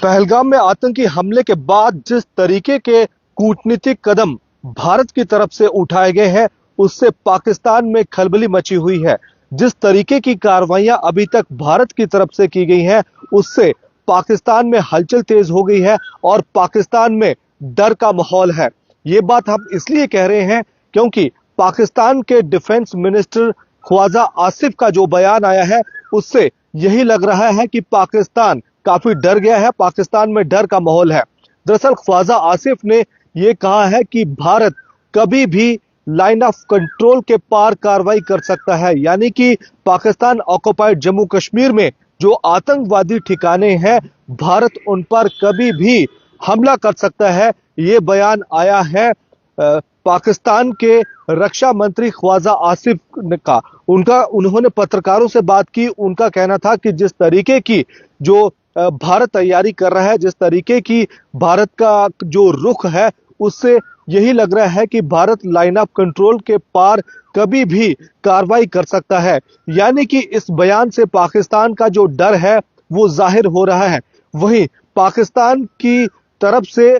पहलगाम में आतंकी हमले के बाद जिस तरीके के कूटनीतिक कदम भारत की तरफ से उठाए गए हैं, उससे पाकिस्तान में खलबली मची हुई है। जिस तरीके की कार्रवाइयां अभी तक भारत की तरफ से की गई हैं, उससे पाकिस्तान में हलचल तेज हो गई है और पाकिस्तान में डर का माहौल है। ये बात हम इसलिए कह रहे हैं क्योंकि पाकिस्तान के डिफेंस मिनिस्टर ख्वाजा आसिफ का जो बयान आया है, उससे यही लग रहा है कि पाकिस्तान काफी डर गया है, पाकिस्तान में डर का माहौल है। दरअसल ख्वाजा आसिफ ने यह कहा है कि भारत कभी भी लाइन ऑफ कंट्रोल के पार कार्रवाई कर सकता है, यानी कि पाकिस्तान ऑक्युपाइड जम्मू कश्मीर में जो आतंकवादी ठिकाने हैं, भारत उन पर कभी भी हमला कर सकता है। ये बयान आया है पाकिस्तान के रक्षा मंत्री ख्वाजा आसिफ का। उन्होंने पत्रकारों से बात की। उनका कहना था कि जिस तरीके की जो भारत तैयारी कर रहा है, जिस तरीके की भारत का जो रुख है, उससे यही लग रहा है कि भारत लाइन ऑफ कंट्रोल के पार कभी भी कार्रवाई कर सकता है। यानी कि इस बयान से पाकिस्तान का जो डर है वो जाहिर हो रहा है। वहीं पाकिस्तान की तरफ से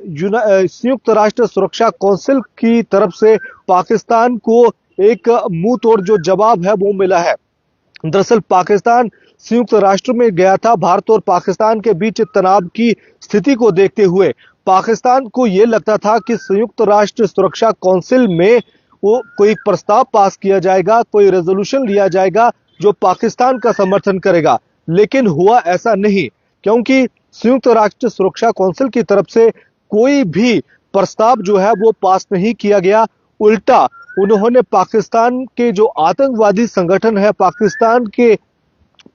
संयुक्त राष्ट्र सुरक्षा कौंसिल की तरफ से पाकिस्तान को एक मुंह तोड़ जो जवाब है वो मिला है। दरअसल पाकिस्तान संयुक्त राष्ट्र में गया था। भारत और पाकिस्तान के बीच तनाव की स्थिति को देखते हुए पाकिस्तान को यह लगता था कि संयुक्त राष्ट्र सुरक्षा कौंसिल में वो कोई प्रस्ताव पास किया जाएगा, कोई रेजोल्यूशन लिया जाएगा जो पाकिस्तान का समर्थन करेगा। लेकिन हुआ ऐसा नहीं, क्योंकि संयुक्त राष्ट्र सुरक्षा कौंसिल की तरफ से कोई भी प्रस्ताव जो है वो पास नहीं किया गया। उल्टा उन्होंने पाकिस्तान के जो आतंकवादी संगठन है,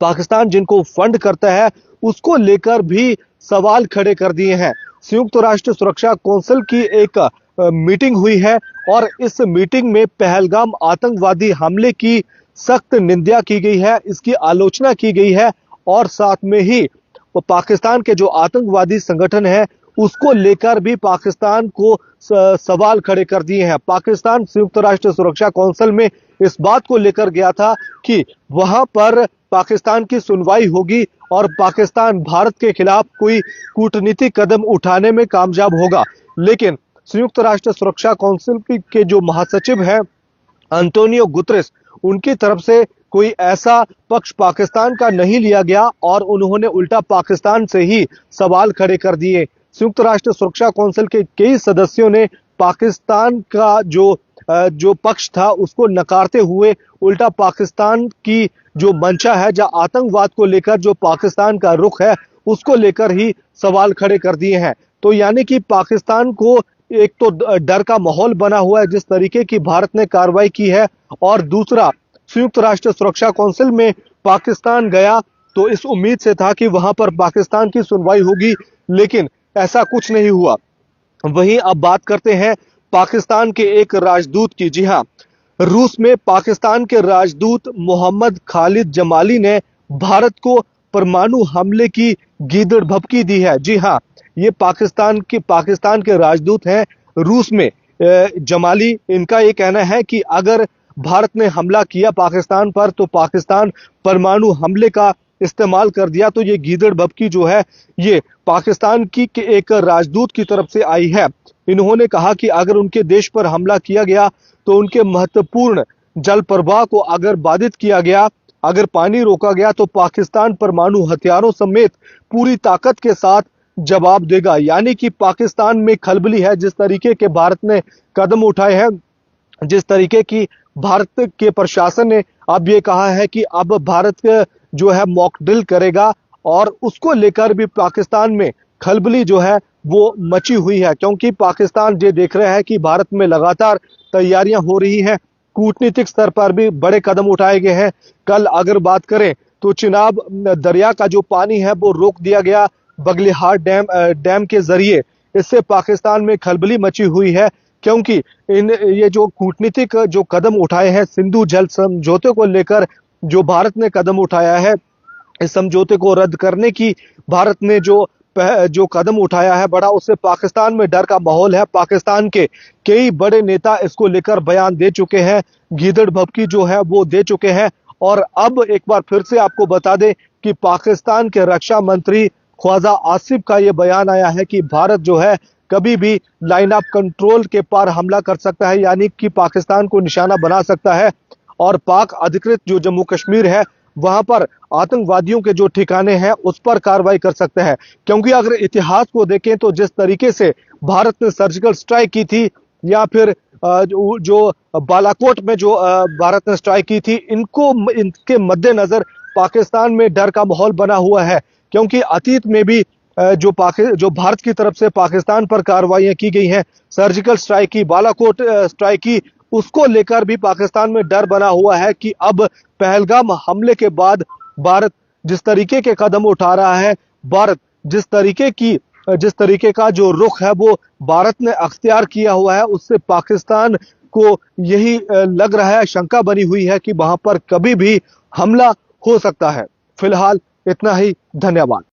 पाकिस्तान जिनको फंड करता है, उसको लेकर भी सवाल खड़े कर दिए हैं। संयुक्त राष्ट्र सुरक्षा कौंसिल की एक मीटिंग हुई है और इस मीटिंग में पहलगाम आतंकवादी हमले की सख्त निंदा की गई है, इसकी आलोचना की गई है और साथ में ही पाकिस्तान के जो आतंकवादी संगठन है उसको लेकर भी पाकिस्तान को सवाल खड़े कर दिए हैं। पाकिस्तान संयुक्त राष्ट्र सुरक्षा कौंसिल में इस बात को लेकर गया था कि वहां पर पाकिस्तान की सुनवाई होगी और पाकिस्तान भारत के खिलाफ कोई कूटनीतिक कदम उठाने में कामयाब होगा। लेकिन संयुक्त राष्ट्र सुरक्षा कौंसिल के जो महासचिव हैं अंतोनियो गुतरेस, उनकी तरफ से कोई ऐसा पक्ष पाकिस्तान का नहीं लिया गया और उन्होंने उल्टा पाकिस्तान से ही सवाल खड़े कर दिए। संयुक्त राष्ट्र सुरक्षा कौंसिल के कई सदस्यों ने पाकिस्तान का जो पक्ष था उसको नकारते हुए उल्टा पाकिस्तान की जो मंशा है, जो आतंकवाद को लेकर जो पाकिस्तान का रुख है, उसको लेकर ही सवाल खड़े कर दिए हैं। तो यानी कि पाकिस्तान को एक तो डर का माहौल बना हुआ है जिस तरीके की भारत ने कार्रवाई की है, और दूसरा संयुक्त राष्ट्र सुरक्षा कौंसिल में पाकिस्तान गया तो इस उम्मीद से था कि वहां पर पाकिस्तान की सुनवाई होगी, लेकिन ऐसा कुछ नहीं हुआ। वहीं अब बात करते हैं पाकिस्तान के एक राजदूत की। जी हां, रूस में पाकिस्तान के राजदूत मोहम्मद खालिद जमाली ने भारत को परमाणु हमले की गीदड़ भभकी दी है। जी हां, ये पाकिस्तान के राजदूत हैं रूस में। जमाली, इनका ये कहना है कि अगर भारत ने हमला किया पाकिस्तान पर तो पाकिस्तान परमाणु हमले का इस्तेमाल कर दिया। तो ये गीदड़ भभकी जो है ये पाकिस्तान की एक राजदूत की तरफ से आई है। इन्होंने कहा कि अगर उनके देश पर हमला किया गया तो उनके महत्वपूर्ण जल प्रवाह को अगर बाधित किया गया, अगर पानी रोका गया, तो पाकिस्तान परमाणु हथियारों समेत पूरी ताकत के साथ जवाब देगा। यानी कि पाकिस्तान में खलबली है। जिस तरीके के भारत ने कदम उठाए हैं, जिस तरीके की भारत के प्रशासन ने अब ये कहा है कि अब भारत जो है मॉक ड्रिल करेगा, और उसको लेकर भी पाकिस्तान में खलबली जो है वो मची हुई है। क्योंकि पाकिस्तान ये देख रहा है कि भारत में लगातार तैयारियां हो रही हैं, कूटनीतिक स्तर पर भी बड़े कदम उठाए गए हैं। कल अगर बात करें तो चिनाब दरिया का जो पानी है वो रोक दिया गया बगलिहार डैम के जरिए। इससे पाकिस्तान में खलबली मची हुई है, क्योंकि ये जो कूटनीतिक जो कदम उठाए हैं सिंधु जल समझौते को लेकर, जो भारत ने कदम उठाया है, इस समझौते को रद्द करने की भारत ने जो कदम उठाया है बड़ा, उससे पाकिस्तान में डर का माहौल है। पाकिस्तान के कई बड़े नेता इसको लेकर बयान दे चुके हैं, गीदड़ भभकी जो है वो दे चुके हैं। और अब एक बार फिर से आपको बता दें कि पाकिस्तान के रक्षा मंत्री ख्वाजा आसिफ का ये बयान आया है कि भारत जो है कभी भी लाइन ऑफ कंट्रोल के पार हमला कर सकता है, यानी कि पाकिस्तान को निशाना बना सकता है और पाक अधिकृत जो जम्मू कश्मीर है वहां पर आतंकवादियों के जो ठिकाने हैं उस पर कार्रवाई कर सकते हैं। क्योंकि अगर इतिहास को देखें तो जिस तरीके से भारत ने सर्जिकल स्ट्राइक की थी या फिर जो बालाकोट में जो भारत ने स्ट्राइक की थी, इनके मद्देनजर पाकिस्तान में डर का माहौल बना हुआ है। क्योंकि अतीत में भी जो भारत की तरफ से पाकिस्तान पर कार्रवाइयां की गई हैं, सर्जिकल स्ट्राइक की, बालाकोट स्ट्राइक की, उसको लेकर भी पाकिस्तान में डर बना हुआ है कि अब पहलगाम हमले के बाद भारत जिस तरीके के कदम उठा रहा है, भारत जिस तरीके का जो रुख है वो भारत ने अख्तियार किया हुआ है, उससे पाकिस्तान को यही लग रहा है, शंका बनी हुई है कि वहां पर कभी भी हमला हो सकता है। फिलहाल इतना ही, धन्यवाद।